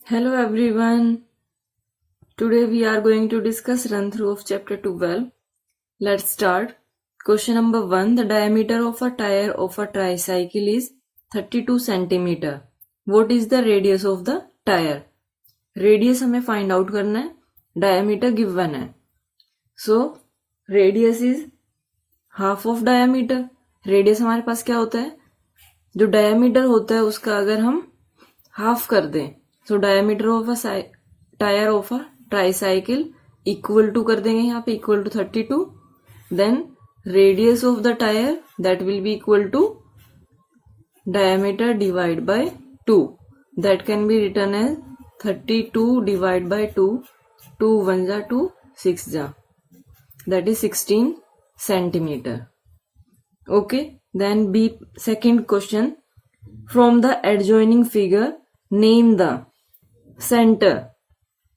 Hello everyone. Today we are going to discuss run through of chapter 12. Let's start. Question number 1. The diameter of a tire of a tricycle is 32 centimeter. What is the radius of the tire? Radius हमें find out करना है. Diameter given है. So radius is half of diameter. Radius हमारे पास क्या होता है? जो diameter होता है उसका अगर हम half कर दें, so diameter of a tire of a tricycle equal to कर देंगे यहाँ पे equal to 32. Then radius of the tire that will be equal to diameter divided by 2. That can be written as 32 divided by 2. 2 1 जा 2 6 जा. That is 16 centimeter. Okay. Then B second question. From the adjoining figure name the center.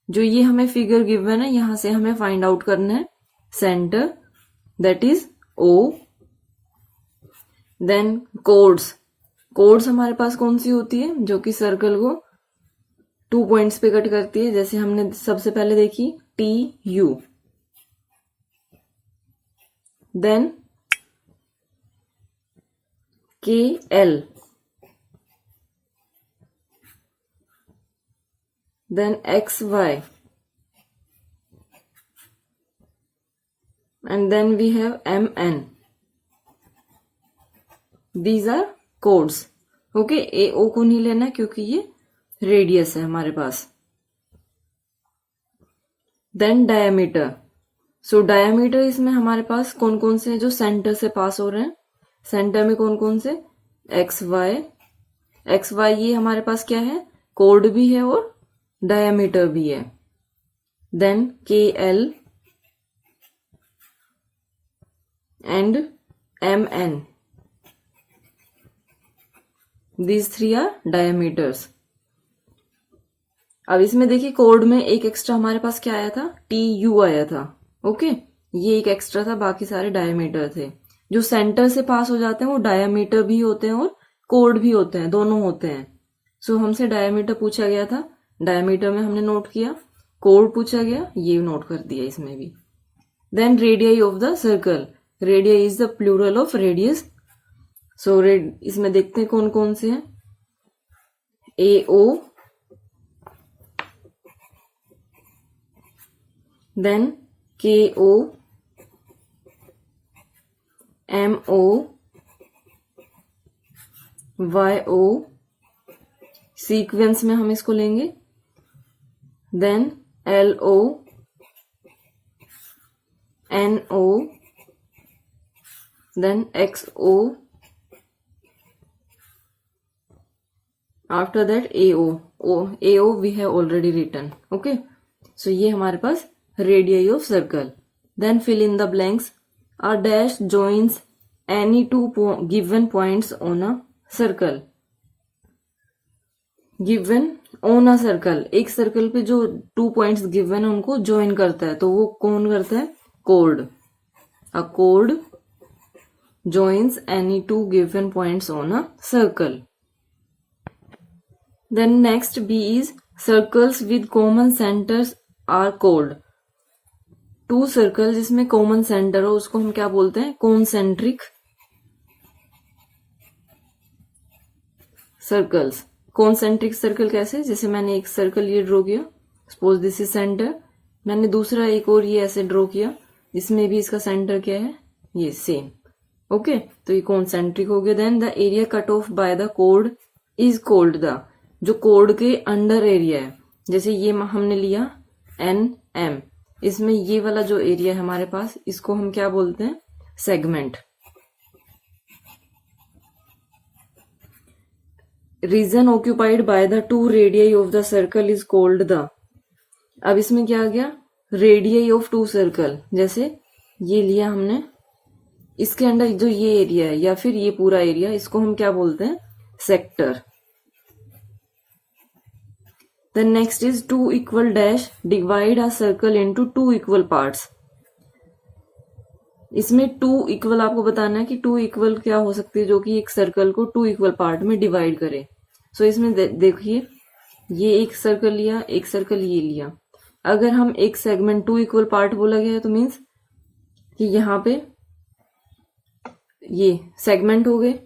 जो ये हमें figure given है यहां से हमें find out करना है centre, that is O. Then chords हमारे पास कौन सी होती है जो कि सर्कल को 2 पॉइंट्स पे कट करती है, जैसे हमने सबसे पहले देखी TU. Then KL. then XY, and then we have MN. These are codes. Okay, AO को नहीं लेना क्योंकि ये रेडियस है हमारे पास. Then diameter. So diameter इसमें हमारे पास कौन कौन से हैं जो सेंटर से पास हो रहे हैं. सेंटर में कौन कौन से? XY ये हमारे पास क्या है? कोड भी है और डायमीटर भी है. Then KL and MN. These 3 are diameters. अब इसमें देखिए कोड में एक एक्स्ट्रा हमारे पास क्या आया था? TU आया था. ओके, ये एक एक्स्ट्रा था, बाकी सारे डायमीटर थे. जो सेंटर से पास हो जाते हैं वो डायमीटर भी होते हैं और कोड भी होते हैं, दोनों होते हैं. सो हमसे डायमीटर पूछा गया था, डायमीटर में हमने नोट किया. कोड पूछा गया, ये नोट कर दिया इसमें भी. Then radii of the circle. Radii is the plural of radius. So इसमें देखते हैं कौन कौन से हैं. AO, then KO, MO, YO. Sequence में हम इसको लेंगे. Then LO, NO, then XO, after that AO. AO we have already written. Okay, so ये हमारे पास radii of circle. Then fill in the blanks. A dash joins any two given points on a circle. Given on a circle, एक circle पे जो 2 points given है उनको join करता है, तो वो कौन करता है? Code. A code joins any 2 given points on a circle. Then next B is circles with common centers are called. 2 circle जिसमें कॉमन सेंटर हो उसको हम क्या बोलते हैं? Concentric circles. कॉन्सेंट्रिक सर्कल कैसे? जैसे मैंने एक सर्कल ये ड्रॉ किया, सपोज दिस इज सेंटर. मैंने दूसरा एक और ये ऐसे ड्रॉ किया, इसमें भी इसका सेंटर क्या है? ये सेम. ओके, तो ये कॉन्सेंट्रिक हो गया. Then the area cut off by the कोड इज कॉल्ड द. जो कोड के अंडर एरिया है, जैसे ये हमने लिया NM, इसमें ये वाला जो एरिया है हमारे पास, इसको हम क्या बोलते हैं? Segment. Region occupied by the 2 radii of the circle is called the. अब इसमें क्या आ गया? Radii of 2 circle. जैसे ये लिया हमने, इसके अंदर जो ये एरिया है या फिर ये पूरा एरिया, इसको हम क्या बोलते हैं? Sector. The next is 2 equal dash divide a circle into 2 equal parts. इसमें 2 इक्वल आपको बताना है कि 2 इक्वल क्या हो सकती है जो कि एक सर्कल को 2 इक्वल पार्ट में डिवाइड करे. सो इसमें देखिए ये एक सर्कल लिया, एक सर्कल ये लिया। अगर हम एक सेगमेंट 2 इक्वल पार्ट बोला गया है तो मीन्स कि यहाँ पे ये सेगमेंट हो गए,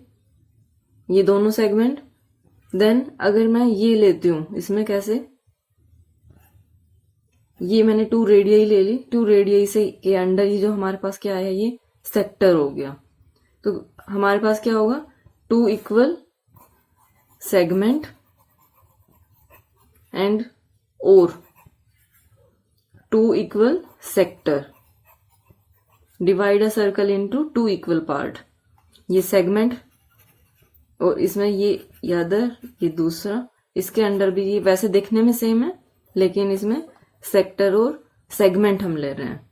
ये दोनों सेगमेंट। देन अगर मैं ये लेती हूं, इसमें कैसे, ये मैंने 2 रेडियई ले ली, 2 रेडियई से के अंडर ये जो हमारे पास क्या है, ये सेक्टर हो गया। तो हमारे पास क्या होगा, 2 इक्वल सेगमेंट एंड और 2 equal sector divide a circle into 2 equal part. ये सेगमेंट और इसमें ये अदर, ये दूसरा, इसके अंडर भी ये वैसे दिखने में सेम है लेकिन इसमें सेक्टर और सेगमेंट हम ले रहे हैं।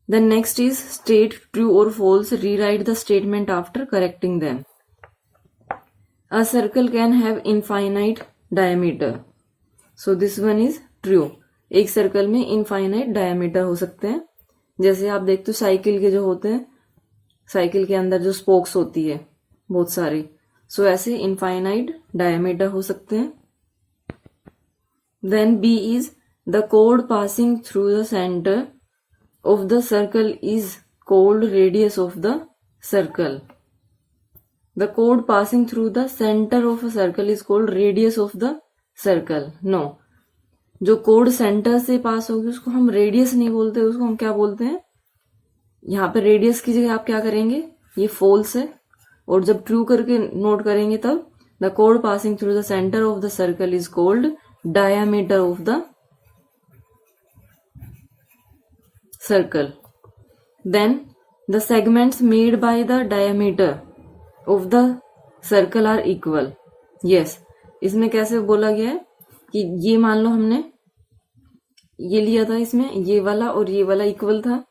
Then next is state true और false, rewrite the statement after correcting them. A circle can have infinite diameter, so this one is true. एक सर्कल में इनफाइनाइट डायमीटर हो सकते हैं। जैसे आप देखते हो साइकिल के जो होते हैं, साइकिल के अंदर जो स्पोक्स होती है बहुत सारी, सो ऐसे इनफाइनाइट डायमीटर हो सकते हैं। देन बी इज द कोड passing through the centre of the circle is called radius of the circle. The कोड passing through the centre of a circle is called radius of the circle. No, जो code centre से पास होगी उसको हम radius नहीं बोलते, उसको हम क्या बोलते हैं, यहाँ पे रेडियस की जगह आप क्या करेंगे, ये फॉल्स है, और जब ट्रू करके नोट करेंगे तब द कोड passing through the centre of the circle is called diameter of the circle. Then the segments made by the diameter of the circle are equal. Yes, इसमें कैसे बोला गया है कि ये मान लो हमने ये लिया था, इसमें ये वाला और ये वाला इक्वल था,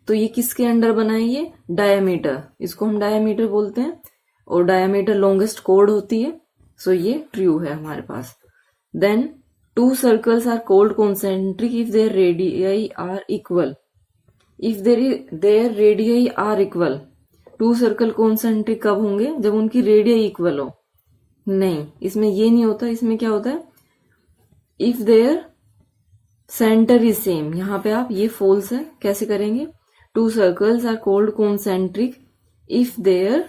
तो ये किसके अंडर बना है, ये डायमीटर, इसको हम डायमीटर बोलते हैं, और डायमीटर लॉन्गेस्ट कोड होती है, सो ये ट्रू है हमारे पास। Then 2 circles are called concentric if their radii are equal. If their radii are equal, 2 circle concentric कब होंगे, जब उनकी रेडियई इक्वल हो। नहीं, इसमें ये नहीं होता, इसमें क्या होता है, if there centre is same. यहाँ पे आप, ये फॉल्स है, कैसे करेंगे, 2 circles are called concentric if there,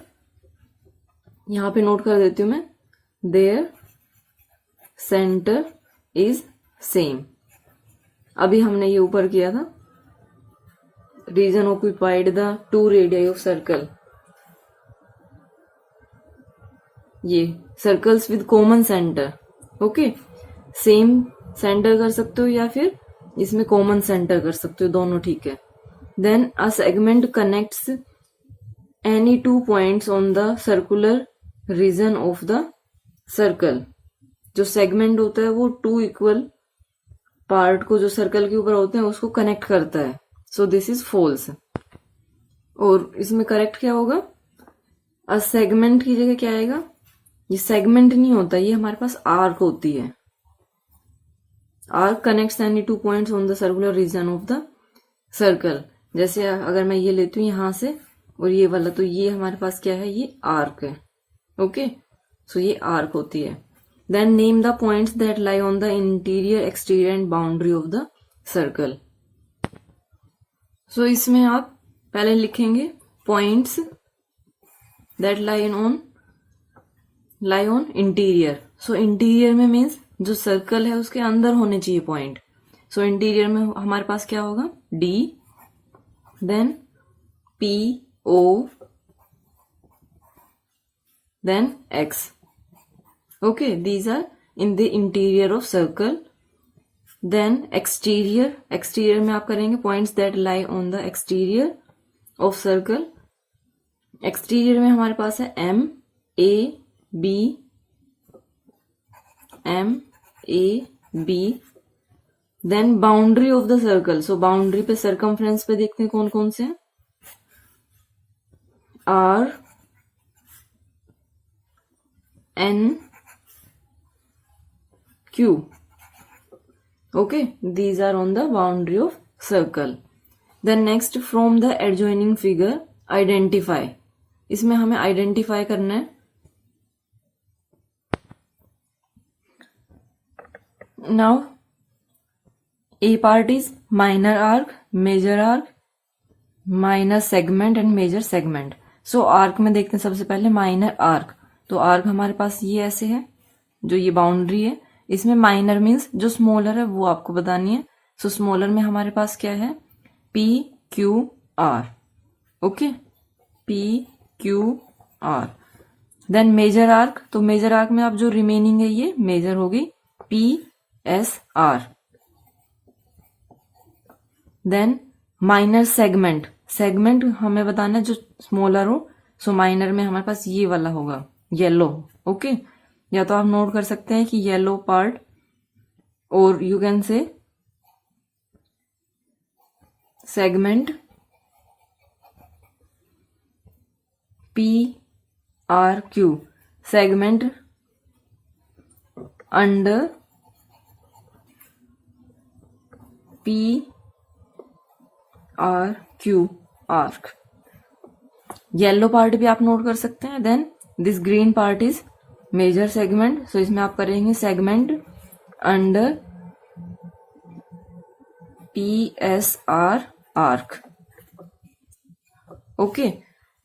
यहाँ पे नोट कर देती हूं मैं, देयर सेंटर इज सेम। अभी हमने ये ऊपर किया था, region occupied the 2 radii of circle, ये circles with common centre. Okay, same centre कर सकते हो या फिर इसमें कॉमन सेंटर कर सकते हो, दोनों ठीक है। Then a segment connects any 2 points on the circular region of the circle. जो सेगमेंट होता है वो 2 इक्वल पार्ट को जो सर्कल के ऊपर होते हैं उसको कनेक्ट करता है, सो दिस इज फॉल्स। और इसमें करेक्ट क्या होगा, अ सेगमेंट की जगह क्या आएगा, ये सेगमेंट नहीं होता, ये हमारे पास आर्क होती है। Arc connects any 2 points on the circular region of the circle. जैसे अगर मैं ये लेती हूँ यहां से और ये वाला, तो ये हमारे पास क्या है, ये आर्क है। ओके, सो ये आर्क होती है। Then name the points that lie on the interior, exterior and boundary of the circle. So इसमें आप पहले लिखेंगे points that lie on interior. So interior में मीन्स जो सर्कल है उसके अंदर होने चाहिए पॉइंट। सो इंटीरियर में हमारे पास क्या होगा, D, then P O, then X. Okay, these are in the interior of circle. Then exterior, exterior में आप करेंगे points that lie on the exterior of circle. Exterior में हमारे पास है M A B, M A B. Then boundary of the circle, so boundary पे circumference पे देखते हैं कौन कौन से हैं, R N Q. Okay, these are on the boundary of circle. Then next, from the adjoining figure identify. इसमें हमें आइडेंटिफाई करना है Now A part is minor arc, major arc, minor segment and major segment. So arc में देखते हैं सबसे पहले minor arc. तो आर्क हमारे पास ये ऐसे है, जो ये बाउंड्री है. इसमें माइनर मीन्स जो स्मॉलर है वो आपको बतानी है. सो स्मॉलर में हमारे पास क्या है, P Q R. Okay, P Q R. Then major arc. तो मेजर आर्क में अब जो रिमेनिंग है ये मेजर होगी, P S R. Then minor segment. Segment हमें बताना है जो स्मॉलर हो. सो माइनर में हमारे पास ये वाला होगा, येलो. ओके, या तो आप नोट कर सकते हैं कि येलो पार्ट, और you can say segment P R Q. Segment under P R Q arc. Yellow part भी आप नोट कर सकते हैं. Then this green part is major segment. So इसमें आप करेंगे segment under P S R arc. Okay,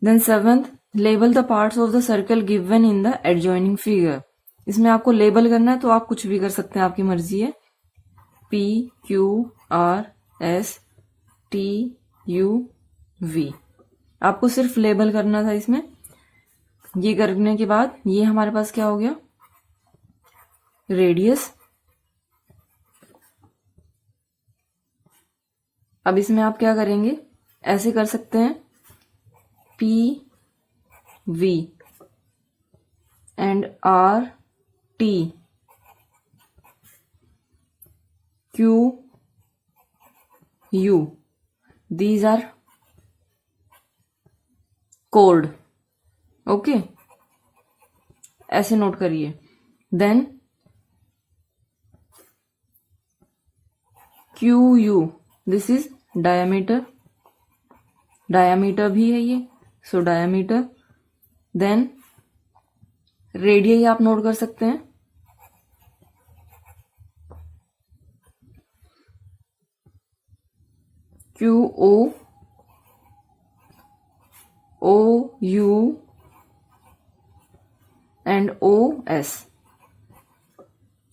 then seventh, label the parts of the circle given in the adjoining figure. इसमें आपको लेबल करना है, तो आप कुछ भी कर सकते हैं, आपकी मर्जी है. P Q R S T U V. आपको सिर्फ लेबल करना था इसमें. ये करने के बाद ये हमारे पास क्या हो गया, रेडियस. अब इसमें आप क्या करेंगे, ऐसे कर सकते हैं, P V and R T Q U. These are chord. Okay, ऐसे नोट करिए. Then Q U, this is diameter. Diameter भी है ये, सो डायमीटर. देन रेडियस आप नोट कर सकते हैं, Q O O U and O S.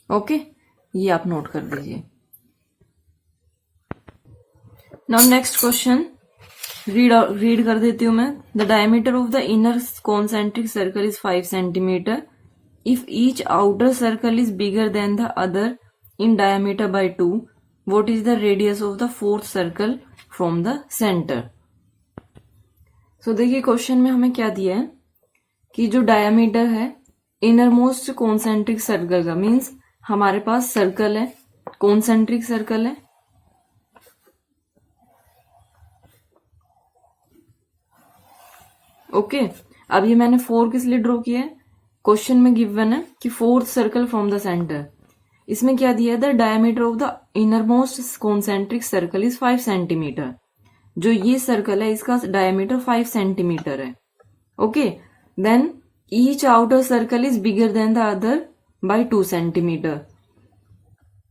Okay, ये आप नोट कर दीजिए. नाउ नेक्स्ट क्वेश्चन रीड कर देती हूं मैं. The diameter of the inner concentric circle is 5 centimetre. If each outer circle is bigger than the other in diameter by 2, what is the radius of the fourth circle from the center. So देखिए question में हमें क्या दिया है कि जो diameter है inner most concentric circle का, मीन्स हमारे पास सर्कल है, कॉन्सेंट्रिक सर्कल है. ओके, अब ये मैंने 4 किस लिए ड्रॉ किया है, क्वेश्चन में गिवन है कि fourth circle from the centre. इसमें क्या दिया है, the diameter of the innermost concentric circle is 5 centimetre. जो ये सर्कल है इसका डायमीटर 5 सेंटीमीटर है. Okay, then each outer circle is bigger than the other by 2 centimetre.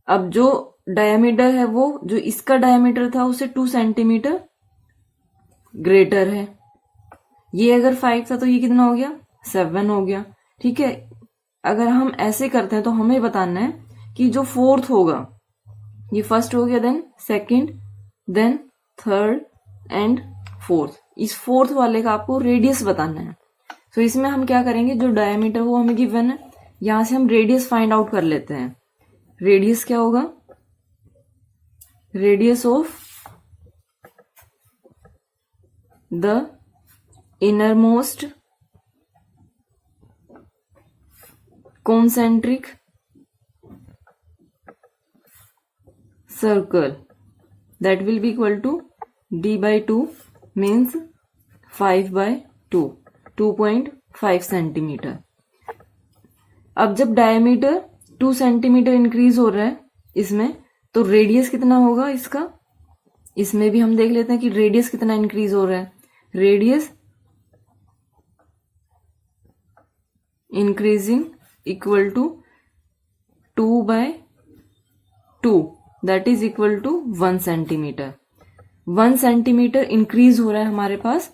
अब जो डायमीटर है वो जो इसका डायमीटर था उससे 2 सेंटीमीटर ग्रेटर है. ये अगर 5 था तो ये कितना हो गया, 7 हो गया. ठीक है, अगर हम ऐसे करते हैं तो हमें बताना है कि जो फोर्थ होगा, ये फर्स्ट हो गया, then second, then third and fourth. इस फोर्थ वाले का आपको रेडियस बताना है. तो इसमें हम क्या करेंगे, जो डायमीटर वो हमें गिवन है, यहां से हम रेडियस फाइंड आउट कर लेते हैं. रेडियस क्या होगा, radius of the innermost concentric circle, that will be equal to d by 2 means 5 by 2, 2.5 centimetre. अब जब डायमीटर 2 सेंटीमीटर इंक्रीज हो रहा है इसमें, तो रेडियस कितना होगा इसका, इसमें भी हम देख लेते हैं कि रेडियस कितना इंक्रीज हो रहा है. Radius increasing equal to 2 by 2 that is equal to 1 centimetre. 1 centimetre increase हो रहा है हमारे पास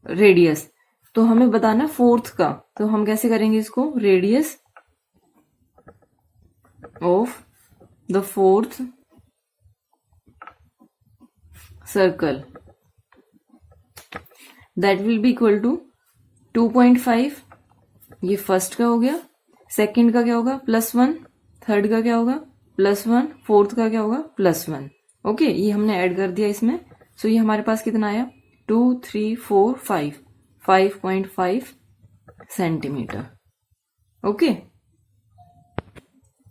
रेडियस, तो हमें बताना फोर्थ का। तो हम कैसे करेंगे इसको, radius of the fourth circle that will be equal to 2.5। ये फर्स्ट का हो गया, सेकंड का क्या होगा +1, थर्ड का क्या होगा +1, फोर्थ का क्या होगा +1। ओके, ये हमने ऐड कर दिया इसमें। सो ये हमारे पास कितना आया 2, 3, 4, 5, 5.5 centimetre. Okay,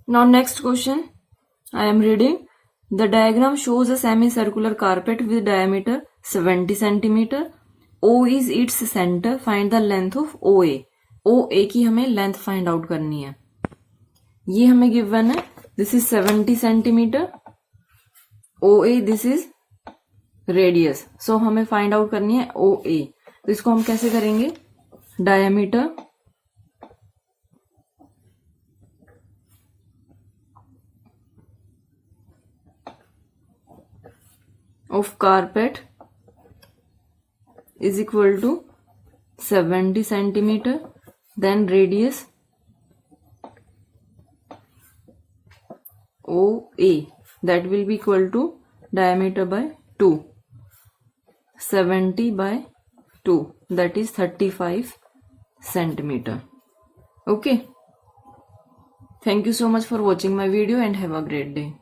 now next question I am reading. The diagram shows a semi circular carpet with diameter 70 centimetre. O is its center. Find the length of OA. OA की हमें लेंथ फाइंड आउट करनी है। ये हमें given है, this is 70 centimetre. OA this is radius, so हमें find out करनी है OA। तो इसको हम कैसे करेंगे, diameter of carpet is equal to 70 centimeter, then radius OA that will be equal to diameter by 2, 70 by 2 that is 35 centimeter. Okay, thank you so much for watching my video and have a great day.